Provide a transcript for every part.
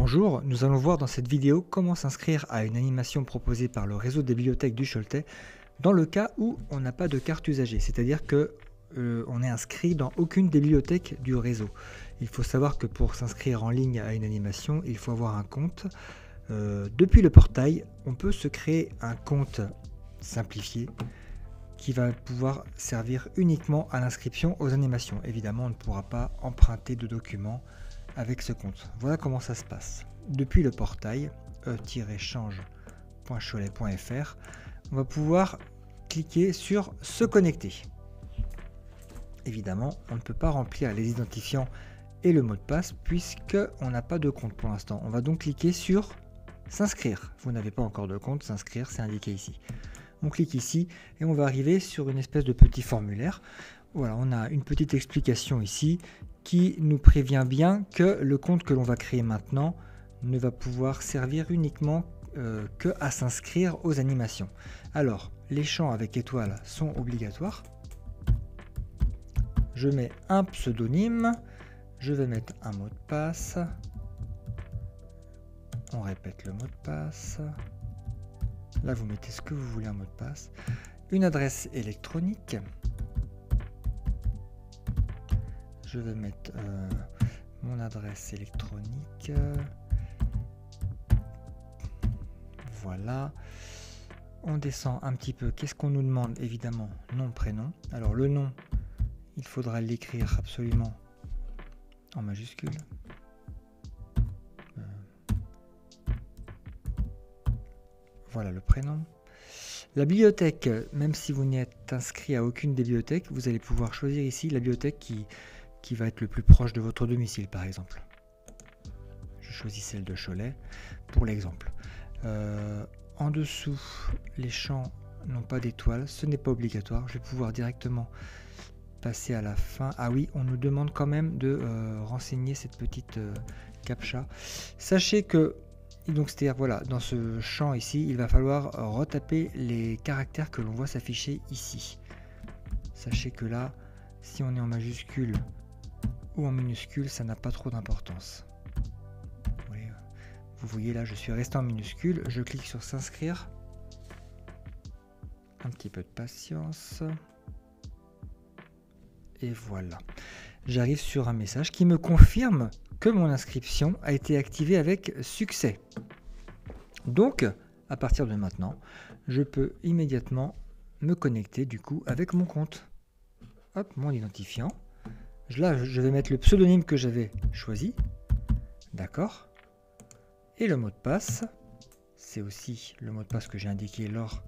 Bonjour, nous allons voir dans cette vidéo comment s'inscrire à une animation proposée par le réseau des bibliothèques du Choletais dans le cas où on n'a pas de carte usagée, c'est-à-dire que on est inscrit dans aucune des bibliothèques du réseau. Il faut savoir que pour s'inscrire en ligne à une animation, il faut avoir un compte. Depuis le portail, on peut se créer un compte simplifié qui va pouvoir servir uniquement à l'inscription aux animations. Évidemment, on ne pourra pas emprunter de documents avec ce compte. Voilà comment ça se passe. Depuis le portail e-change.cholet.fr, on va pouvoir cliquer sur se connecter. Évidemment, on ne peut pas remplir les identifiants et le mot de passe puisque on n'a pas de compte pour l'instant. On va donc cliquer sur s'inscrire. Vous n'avez pas encore de compte, s'inscrire, c'est indiqué ici. On clique ici et on va arriver sur une espèce de petit formulaire. Voilà, on a une petite explication ici qui nous prévient bien que le compte que l'on va créer maintenant ne va pouvoir servir uniquement que à s'inscrire aux animations. Alors, les champs avec étoiles sont obligatoires. Je mets un pseudonyme, je vais mettre un mot de passe. On répète le mot de passe. Là, vous mettez ce que vous voulez en mot de passe. Une adresse électronique. Je vais mettre mon adresse électronique. Voilà. On descend un petit peu. Qu'est-ce qu'on nous demande? Évidemment, nom, prénom. Alors, le nom, il faudra l'écrire absolument en majuscule. Voilà le prénom. La bibliothèque, même si vous n'êtes inscrit à aucune des bibliothèques, vous allez pouvoir choisir ici la bibliothèque qui va être le plus proche de votre domicile, par exemple. Je choisis celle de Cholet pour l'exemple. En dessous, les champs n'ont pas d'étoiles, ce n'est pas obligatoire. Je vais pouvoir directement passer à la fin. Ah oui, on nous demande quand même de renseigner cette petite captcha. Sachez que donc c'est-à-dire voilà, dans ce champ ici, il va falloir retaper les caractères que l'on voit s'afficher ici. Sachez que là, si on est en majuscule ou en minuscule, ça n'a pas trop d'importance. Vous voyez là, je suis resté en minuscule, je clique sur s'inscrire. Un petit peu de patience. Et voilà. J'arrive sur un message qui me confirme que mon inscription a été activée avec succès. Donc, à partir de maintenant, je peux immédiatement me connecter du coup avec mon compte. Hop, mon identifiant. Là, je vais mettre le pseudonyme que j'avais choisi. D'accord. Et le mot de passe, c'est aussi le mot de passe que j'ai indiqué lors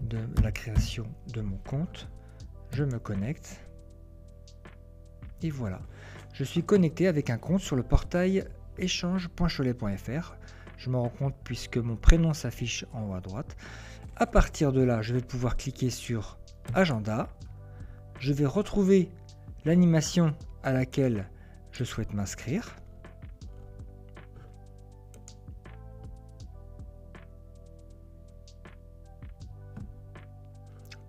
de la création de mon compte. Je me connecte. Et voilà. Je suis connecté avec un compte sur le portail échange.cholet.fr. Je me rends compte puisque mon prénom s'affiche en haut à droite. À partir de là, je vais pouvoir cliquer sur Agenda. Je vais retrouver l'animation à laquelle je souhaite m'inscrire.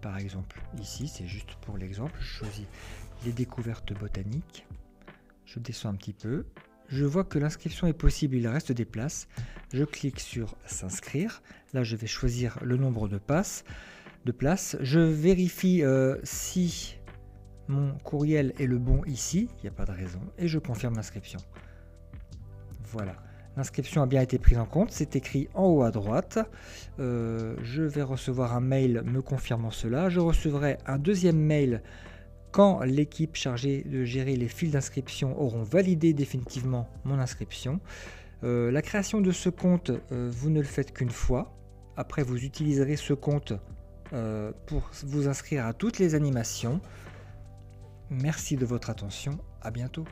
Par exemple, ici, c'est juste pour l'exemple, je choisis les découvertes botaniques. Je descends un petit peu. Je vois que l'inscription est possible, il reste des places. Je clique sur s'inscrire. Là, je vais choisir le nombre de places. Je vérifie si mon courriel est le bon ici. Il n'y a pas de raison. Et je confirme l'inscription. Voilà. L'inscription a bien été prise en compte. C'est écrit en haut à droite. Je vais recevoir un mail me confirmant cela. Je recevrai un deuxième mail quand l'équipe chargée de gérer les fils d'inscription auront validé définitivement mon inscription. La création de ce compte, vous ne le faites qu'une fois. Après, vous utiliserez ce compte pour vous inscrire à toutes les animations. Merci de votre attention. À bientôt.